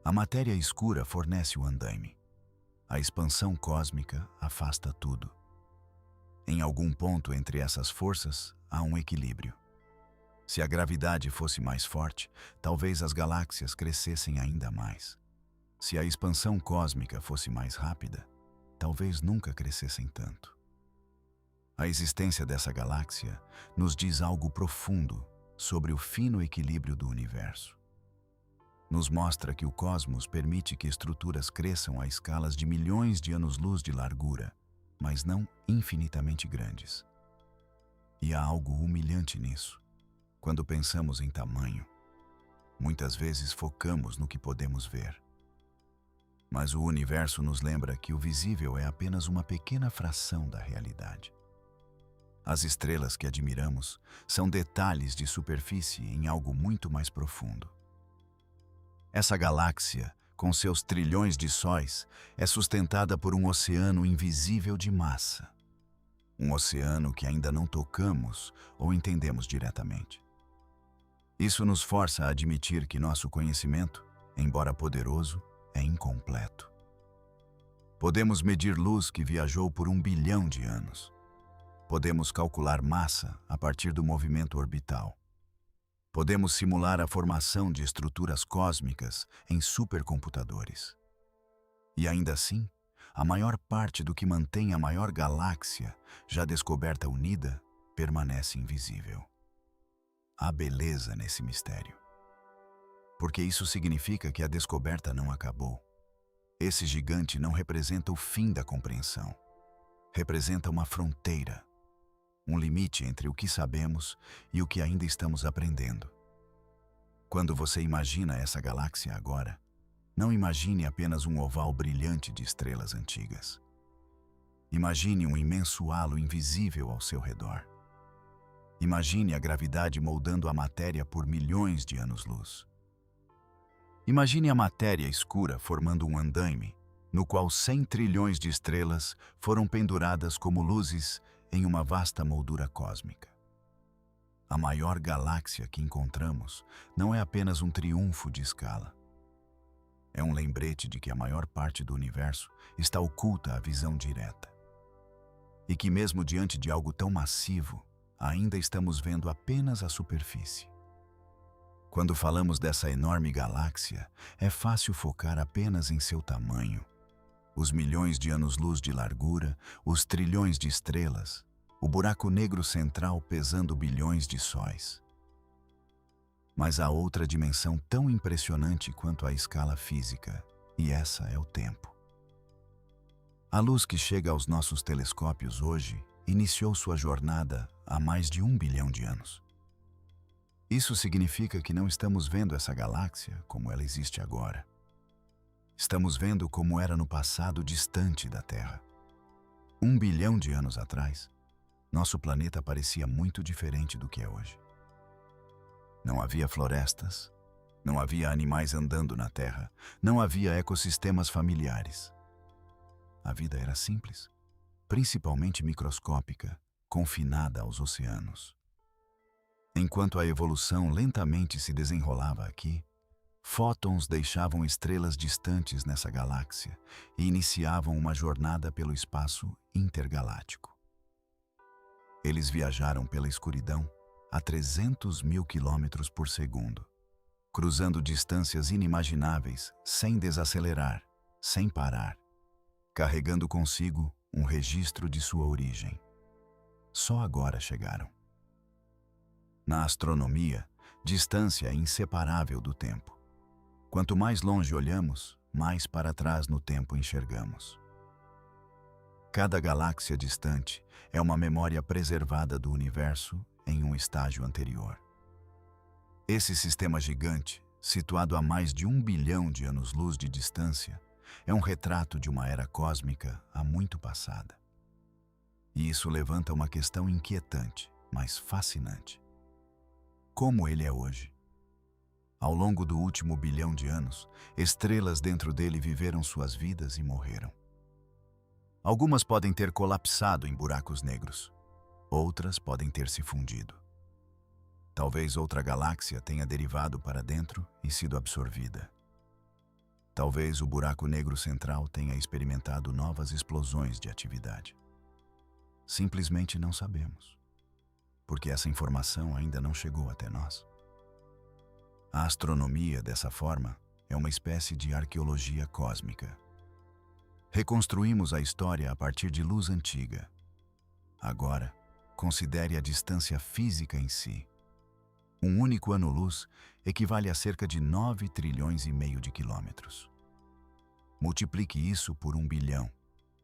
A matéria escura fornece o andaime. A expansão cósmica afasta tudo. Em algum ponto entre essas forças, há um equilíbrio. Se a gravidade fosse mais forte, talvez as galáxias crescessem ainda mais. Se a expansão cósmica fosse mais rápida, talvez nunca crescessem tanto. A existência dessa galáxia nos diz algo profundo sobre o fino equilíbrio do universo. Nos mostra que o cosmos permite que estruturas cresçam a escalas de milhões de anos-luz de largura, mas não infinitamente grandes. E há algo humilhante nisso. Quando pensamos em tamanho, muitas vezes focamos no que podemos ver. Mas o universo nos lembra que o visível é apenas uma pequena fração da realidade. As estrelas que admiramos são detalhes de superfície em algo muito mais profundo. Essa galáxia, com seus trilhões de sóis, é sustentada por um oceano invisível de massa. Um oceano que ainda não tocamos ou entendemos diretamente. Isso nos força a admitir que nosso conhecimento, embora poderoso, é incompleto. Podemos medir luz que viajou por 1 bilhão de anos. Podemos calcular massa a partir do movimento orbital. Podemos simular a formação de estruturas cósmicas em supercomputadores. E ainda assim, a maior parte do que mantém a maior galáxia, já descoberta unida, permanece invisível. Há beleza nesse mistério. Porque isso significa que a descoberta não acabou. Esse gigante não representa o fim da compreensão. Representa uma fronteira. Um limite entre o que sabemos e o que ainda estamos aprendendo. Quando você imagina essa galáxia agora, não imagine apenas um oval brilhante de estrelas antigas. Imagine um imenso halo invisível ao seu redor. Imagine a gravidade moldando a matéria por milhões de anos-luz. Imagine a matéria escura formando um andaime, no qual 100 trilhões de estrelas foram penduradas como luzes em uma vasta moldura cósmica. A maior galáxia que encontramos não é apenas um triunfo de escala. É um lembrete de que a maior parte do universo está oculta à visão direta. E que mesmo diante de algo tão massivo, ainda estamos vendo apenas a superfície. Quando falamos dessa enorme galáxia, é fácil focar apenas em seu tamanho. Os milhões de anos-luz de largura, os trilhões de estrelas, o buraco negro central pesando bilhões de sóis. Mas há outra dimensão tão impressionante quanto a escala física, e essa é o tempo. A luz que chega aos nossos telescópios hoje iniciou sua jornada há mais de 1 bilhão de anos. Isso significa que não estamos vendo essa galáxia como ela existe agora. Estamos vendo como era no passado distante da Terra. 1 bilhão de anos atrás, nosso planeta parecia muito diferente do que é hoje. Não havia florestas, não havia animais andando na Terra, não havia ecossistemas familiares. A vida era simples, principalmente microscópica, confinada aos oceanos. Enquanto a evolução lentamente se desenrolava aqui, fótons deixavam estrelas distantes nessa galáxia e iniciavam uma jornada pelo espaço intergaláctico. Eles viajaram pela escuridão a 300 mil quilômetros por segundo, cruzando distâncias inimagináveis sem desacelerar, sem parar, carregando consigo um registro de sua origem. Só agora chegaram. Na astronomia, distância é inseparável do tempo. Quanto mais longe olhamos, mais para trás no tempo enxergamos. Cada galáxia distante é uma memória preservada do universo em um estágio anterior. Esse sistema gigante, situado a mais de 1 bilhão de anos-luz de distância, é um retrato de uma era cósmica há muito passada. E isso levanta uma questão inquietante, mas fascinante. Como ele é hoje? Ao longo do último bilhão de anos, estrelas dentro dele viveram suas vidas e morreram. Algumas podem ter colapsado em buracos negros, outras podem ter se fundido. Talvez outra galáxia tenha derivado para dentro e sido absorvida. Talvez o buraco negro central tenha experimentado novas explosões de atividade. Simplesmente não sabemos, porque essa informação ainda não chegou até nós. A astronomia, dessa forma, é uma espécie de arqueologia cósmica. Reconstruímos a história a partir de luz antiga. Agora, considere a distância física em si. Um único ano-luz equivale a cerca de 9 trilhões e meio de quilômetros. Multiplique isso por 1 bilhão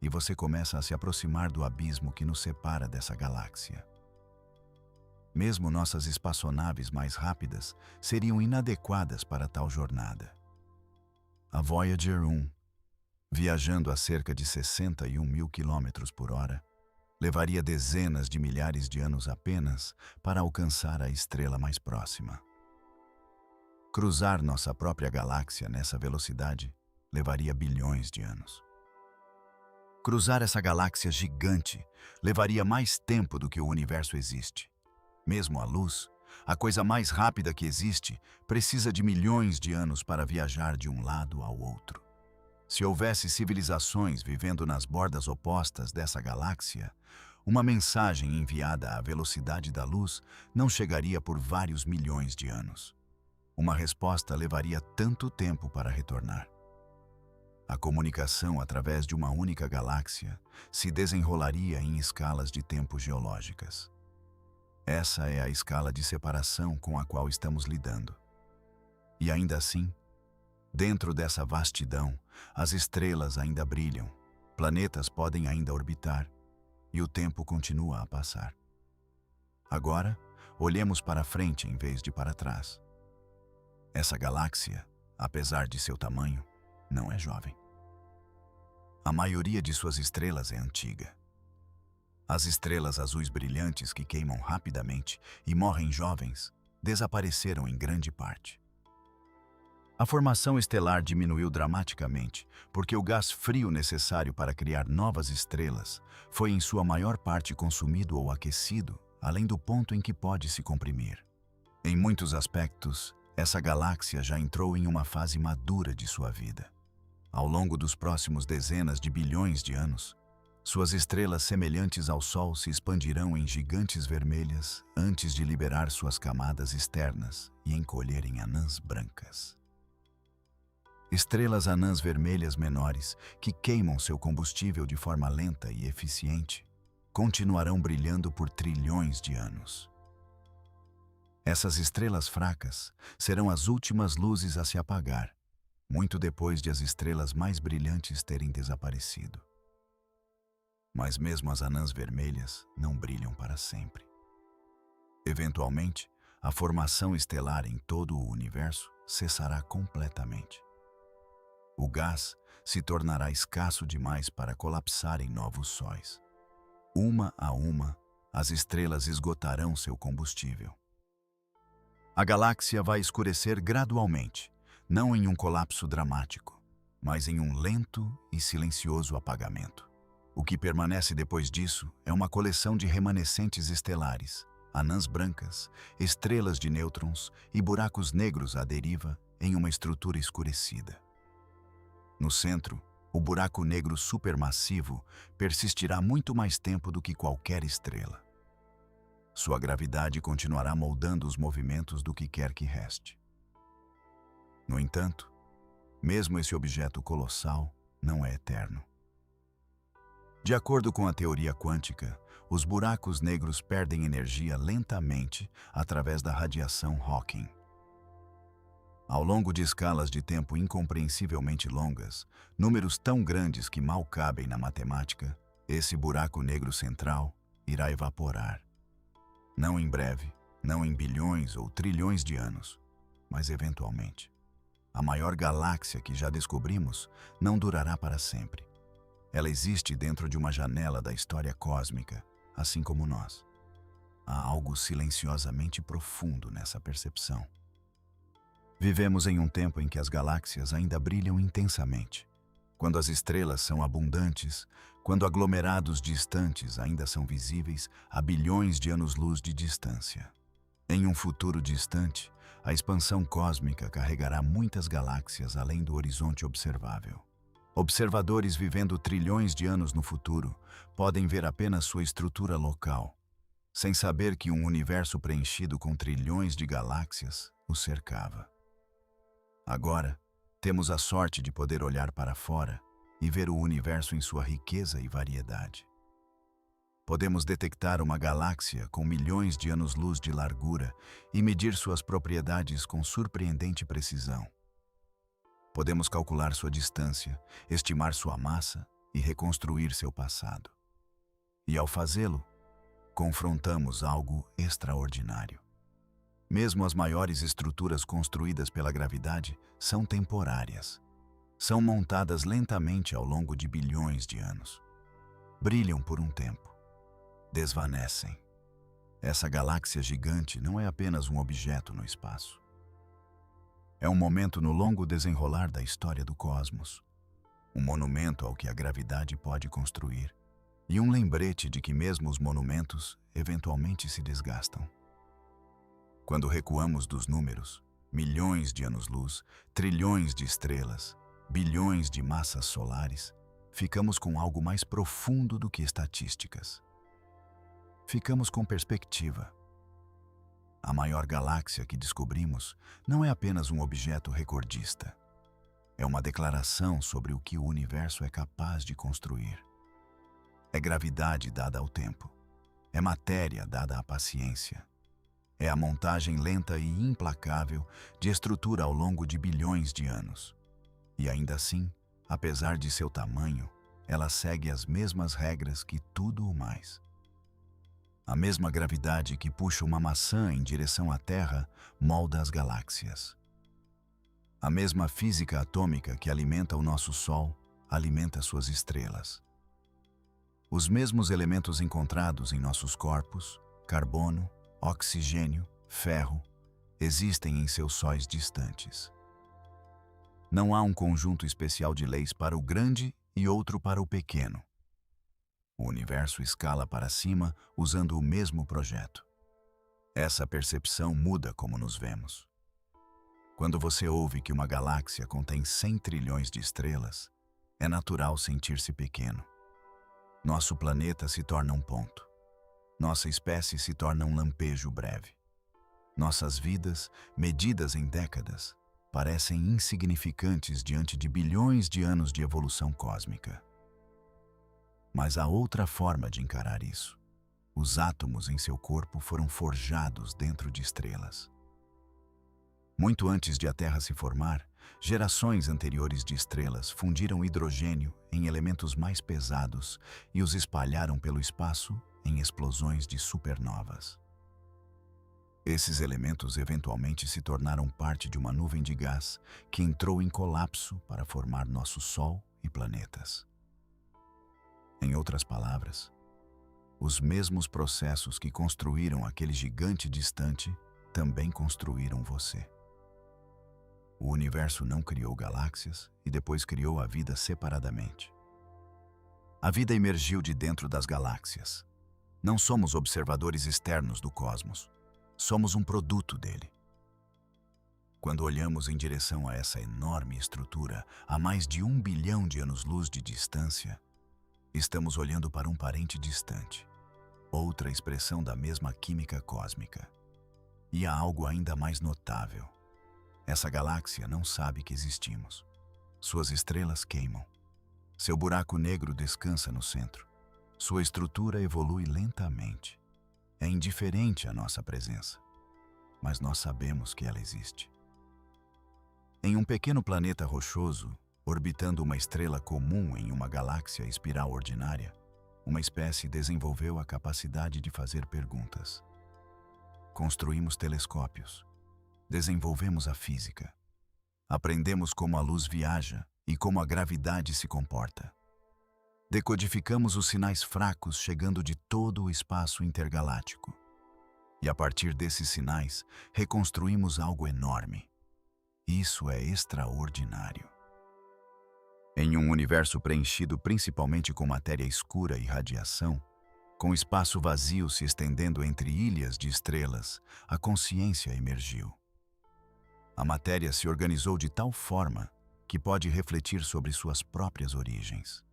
e você começa a se aproximar do abismo que nos separa dessa galáxia. Mesmo nossas espaçonaves mais rápidas seriam inadequadas para tal jornada. A Voyager 1, viajando a cerca de 61 mil quilômetros por hora, levaria dezenas de milhares de anos apenas para alcançar a estrela mais próxima. Cruzar nossa própria galáxia nessa velocidade levaria bilhões de anos. Cruzar essa galáxia gigante levaria mais tempo do que o universo existe. Mesmo a luz, a coisa mais rápida que existe, precisa de milhões de anos para viajar de um lado ao outro. Se houvesse civilizações vivendo nas bordas opostas dessa galáxia, uma mensagem enviada à velocidade da luz não chegaria por vários milhões de anos. Uma resposta levaria tanto tempo para retornar. A comunicação através de uma única galáxia se desenrolaria em escalas de tempo geológicas. Essa é a escala de separação com a qual estamos lidando. E ainda assim, dentro dessa vastidão, as estrelas ainda brilham, planetas podem ainda orbitar e o tempo continua a passar. Agora, olhemos para frente em vez de para trás. Essa galáxia, apesar de seu tamanho, não é jovem. A maioria de suas estrelas é antiga. As estrelas azuis brilhantes que queimam rapidamente e morrem jovens desapareceram em grande parte. A formação estelar diminuiu dramaticamente porque o gás frio necessário para criar novas estrelas foi em sua maior parte consumido ou aquecido, além do ponto em que pode se comprimir. Em muitos aspectos, essa galáxia já entrou em uma fase madura de sua vida. Ao longo dos próximos dezenas de bilhões de anos, suas estrelas semelhantes ao Sol se expandirão em gigantes vermelhas antes de liberar suas camadas externas e encolher em anãs brancas. Estrelas anãs vermelhas menores que queimam seu combustível de forma lenta e eficiente continuarão brilhando por trilhões de anos. Essas estrelas fracas serão as últimas luzes a se apagar, muito depois de as estrelas mais brilhantes terem desaparecido. Mas mesmo as anãs vermelhas não brilham para sempre. Eventualmente, a formação estelar em todo o universo cessará completamente. O gás se tornará escasso demais para colapsar em novos sóis. Uma a uma, as estrelas esgotarão seu combustível. A galáxia vai escurecer gradualmente, não em um colapso dramático, mas em um lento e silencioso apagamento. O que permanece depois disso é uma coleção de remanescentes estelares, anãs brancas, estrelas de nêutrons e buracos negros à deriva em uma estrutura escurecida. No centro, o buraco negro supermassivo persistirá muito mais tempo do que qualquer estrela. Sua gravidade continuará moldando os movimentos do que quer que reste. No entanto, mesmo esse objeto colossal não é eterno. De acordo com a teoria quântica, os buracos negros perdem energia lentamente através da radiação Hawking. Ao longo de escalas de tempo incompreensivelmente longas, números tão grandes que mal cabem na matemática, Esse buraco negro central irá evaporar. Não em breve, não em bilhões ou trilhões de anos, mas eventualmente. A maior galáxia que já descobrimos não durará para sempre. Ela existe dentro de uma janela da história cósmica, assim como nós. Há algo silenciosamente profundo nessa percepção. Vivemos em um tempo em que as galáxias ainda brilham intensamente, quando as estrelas são abundantes, quando aglomerados distantes ainda são visíveis a bilhões de anos-luz de distância. Em um futuro distante, a expansão cósmica carregará muitas galáxias além do horizonte observável. Observadores vivendo trilhões de anos no futuro podem ver apenas sua estrutura local, sem saber que um universo preenchido com trilhões de galáxias o cercava. Agora, temos a sorte de poder olhar para fora e ver o universo em sua riqueza e variedade. Podemos detectar uma galáxia com milhões de anos-luz de largura e medir suas propriedades com surpreendente precisão. Podemos calcular sua distância, estimar sua massa e reconstruir seu passado. E ao fazê-lo, confrontamos algo extraordinário. Mesmo as maiores estruturas construídas pela gravidade são temporárias. São montadas lentamente ao longo de bilhões de anos. Brilham por um tempo. Desvanecem. Essa galáxia gigante não é apenas um objeto no espaço. É um momento no longo desenrolar da história do cosmos. Um monumento ao que a gravidade pode construir. E um lembrete de que mesmo os monumentos eventualmente se desgastam. Quando recuamos dos números, milhões de anos-luz, trilhões de estrelas, bilhões de massas solares, ficamos com algo mais profundo do que estatísticas. Ficamos com perspectiva. A maior galáxia que descobrimos não é apenas um objeto recordista. É uma declaração sobre o que o universo é capaz de construir. É gravidade dada ao tempo. É matéria dada à paciência. É a montagem lenta e implacável de estrutura ao longo de bilhões de anos. E ainda assim, apesar de seu tamanho, ela segue as mesmas regras que tudo o mais. A mesma gravidade que puxa uma maçã em direção à Terra molda as galáxias. A mesma física atômica que alimenta o nosso Sol alimenta suas estrelas. Os mesmos elementos encontrados em nossos corpos, carbono, oxigênio, ferro, existem em seus sóis distantes. Não há um conjunto especial de leis para o grande e outro para o pequeno. O universo escala para cima usando o mesmo projeto. Essa percepção muda como nos vemos. Quando você ouve que uma galáxia contém 100 trilhões de estrelas, é natural sentir-se pequeno. Nosso planeta se torna um ponto. Nossa espécie se torna um lampejo breve. Nossas vidas, medidas em décadas, parecem insignificantes diante de bilhões de anos de evolução cósmica. Mas há outra forma de encarar isso. Os átomos em seu corpo foram forjados dentro de estrelas. Muito antes de a Terra se formar, gerações anteriores de estrelas fundiram hidrogênio em elementos mais pesados e os espalharam pelo espaço em explosões de supernovas. Esses elementos eventualmente se tornaram parte de uma nuvem de gás que entrou em colapso para formar nosso Sol e planetas. Em outras palavras, os mesmos processos que construíram aquele gigante distante também construíram você. O universo não criou galáxias e depois criou a vida separadamente. A vida emergiu de dentro das galáxias. Não somos observadores externos do cosmos. Somos um produto dele. Quando olhamos em direção a essa enorme estrutura, a mais de 1 bilhão de anos-luz de distância, estamos olhando para um parente distante, outra expressão da mesma química cósmica. E há algo ainda mais notável. Essa galáxia não sabe que existimos. Suas estrelas queimam. Seu buraco negro descansa no centro. Sua estrutura evolui lentamente. É indiferente à nossa presença, mas nós sabemos que ela existe. Em um pequeno planeta rochoso, orbitando uma estrela comum em uma galáxia espiral ordinária, uma espécie desenvolveu a capacidade de fazer perguntas. Construímos telescópios, desenvolvemos a física, aprendemos como a luz viaja e como a gravidade se comporta. Decodificamos os sinais fracos chegando de todo o espaço intergaláctico. E a partir desses sinais, reconstruímos algo enorme. Isso é extraordinário. Em um universo preenchido principalmente com matéria escura e radiação, com espaço vazio se estendendo entre ilhas de estrelas, a consciência emergiu. A matéria se organizou de tal forma que pode refletir sobre suas próprias origens.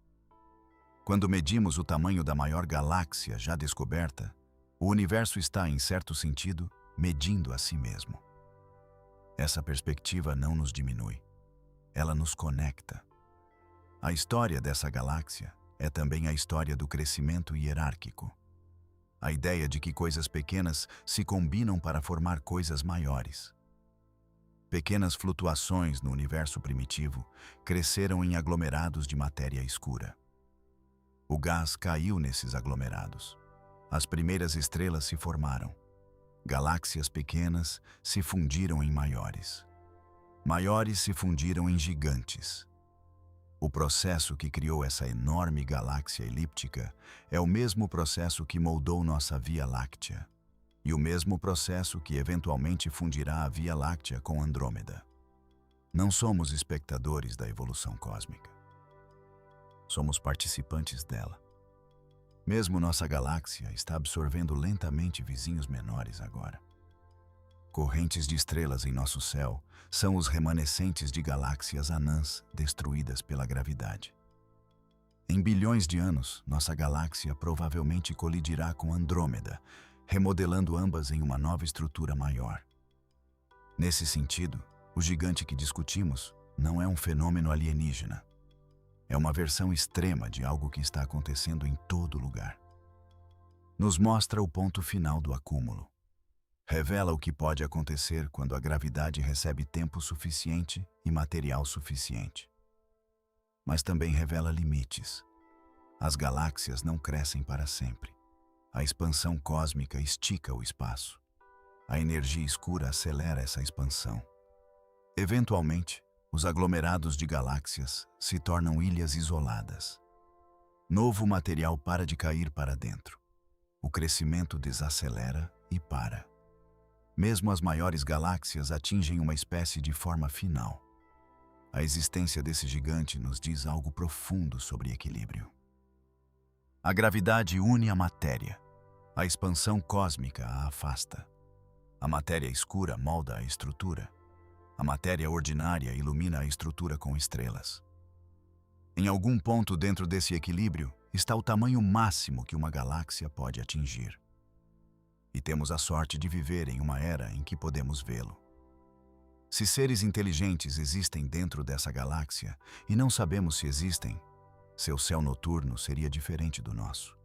Quando medimos o tamanho da maior galáxia já descoberta, o universo está, em certo sentido, medindo a si mesmo. Essa perspectiva não nos diminui, ela nos conecta. A história dessa galáxia é também a história do crescimento hierárquico. A ideia de que coisas pequenas se combinam para formar coisas maiores. Pequenas flutuações no universo primitivo cresceram em aglomerados de matéria escura. O gás caiu nesses aglomerados. As primeiras estrelas se formaram. Galáxias pequenas se fundiram em maiores. Maiores se fundiram em gigantes. O processo que criou essa enorme galáxia elíptica é o mesmo processo que moldou nossa Via Láctea, e o mesmo processo que eventualmente fundirá a Via Láctea com Andrômeda. Não somos espectadores da evolução cósmica. Somos participantes dela. Mesmo nossa galáxia está absorvendo lentamente vizinhos menores agora. Correntes de estrelas em nosso céu são os remanescentes de galáxias anãs destruídas pela gravidade. Em bilhões de anos, nossa galáxia provavelmente colidirá com Andrômeda, remodelando ambas em uma nova estrutura maior. Nesse sentido, o gigante que discutimos não é um fenômeno alienígena. É uma versão extrema de algo que está acontecendo em todo lugar. Nos mostra o ponto final do acúmulo. Revela o que pode acontecer quando a gravidade recebe tempo suficiente e material suficiente. Mas também revela limites. As galáxias não crescem para sempre. A expansão cósmica estica o espaço. A energia escura acelera essa expansão. Eventualmente, os aglomerados de galáxias se tornam ilhas isoladas. Novo material para de cair para dentro. O crescimento desacelera e para. Mesmo as maiores galáxias atingem uma espécie de forma final. A existência desse gigante nos diz algo profundo sobre equilíbrio. A gravidade une a matéria. A expansão cósmica a afasta. A matéria escura molda a estrutura. A matéria ordinária ilumina a estrutura com estrelas. Em algum ponto dentro desse equilíbrio está o tamanho máximo que uma galáxia pode atingir. E temos a sorte de viver em uma era em que podemos vê-lo. Se seres inteligentes existem dentro dessa galáxia e não sabemos se existem, seu céu noturno seria diferente do nosso.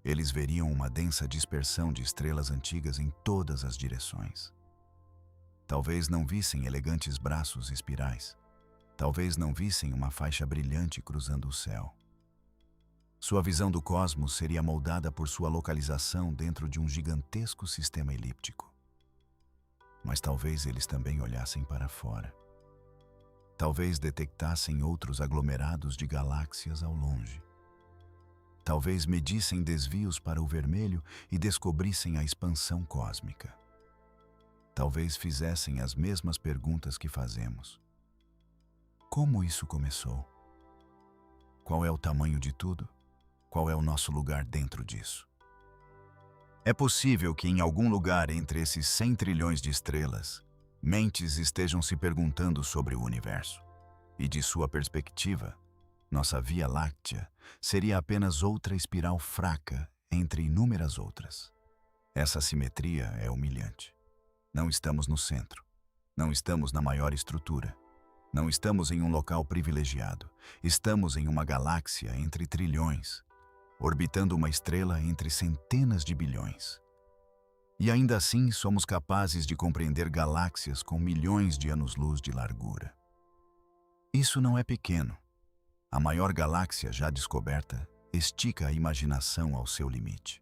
Eles veriam uma densa dispersão de estrelas antigas em todas as direções. Talvez não vissem elegantes braços espirais. Talvez não vissem uma faixa brilhante cruzando o céu. Sua visão do cosmos seria moldada por sua localização dentro de um gigantesco sistema elíptico. Mas talvez eles também olhassem para fora. Talvez detectassem outros aglomerados de galáxias ao longe. Talvez medissem desvios para o vermelho e descobrissem a expansão cósmica. Talvez fizessem as mesmas perguntas que fazemos. Como isso começou? Qual é o tamanho de tudo? Qual é o nosso lugar dentro disso? É possível que em algum lugar entre esses 100 trilhões de estrelas, mentes estejam se perguntando sobre o universo. E de sua perspectiva, nossa Via Láctea seria apenas outra espiral fraca entre inúmeras outras. Essa simetria é humilhante. Não estamos no centro. Não estamos na maior estrutura. Não estamos em um local privilegiado. Estamos em uma galáxia entre trilhões, orbitando uma estrela entre centenas de bilhões. E ainda assim somos capazes de compreender galáxias com milhões de anos-luz de largura. Isso não é pequeno. A maior galáxia já descoberta estica a imaginação ao seu limite.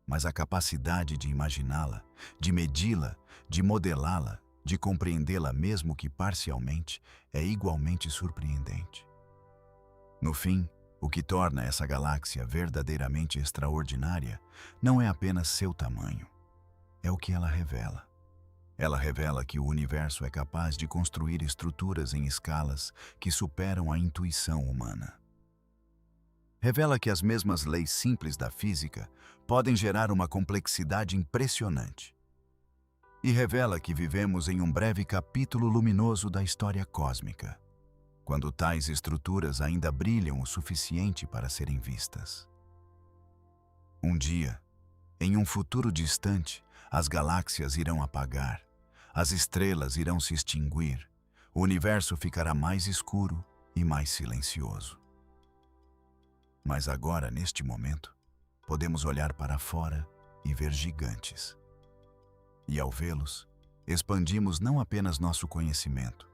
Mas a capacidade de imaginá-la, de medi-la, de modelá-la, de compreendê-la mesmo que parcialmente, é igualmente surpreendente. No fim, o que torna essa galáxia verdadeiramente extraordinária não é apenas seu tamanho, é o que ela revela. Ela revela que o universo é capaz de construir estruturas em escalas que superam a intuição humana. Revela que as mesmas leis simples da física podem gerar uma complexidade impressionante. E revela que vivemos em um breve capítulo luminoso da história cósmica, quando tais estruturas ainda brilham o suficiente para serem vistas. Um dia, em um futuro distante, as galáxias irão apagar, as estrelas irão se extinguir, o universo ficará mais escuro e mais silencioso. Mas agora, neste momento, podemos olhar para fora e ver gigantes. E ao vê-los, expandimos não apenas nosso conhecimento,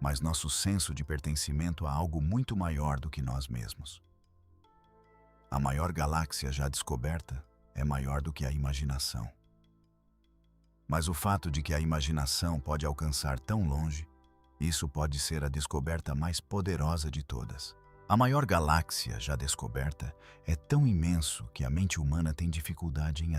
mas nosso senso de pertencimento a algo muito maior do que nós mesmos. A maior galáxia já descoberta é maior do que a imaginação. Mas o fato de que a imaginação pode alcançar tão longe, isso pode ser a descoberta mais poderosa de todas. A maior galáxia já descoberta é tão imenso que a mente humana tem dificuldade em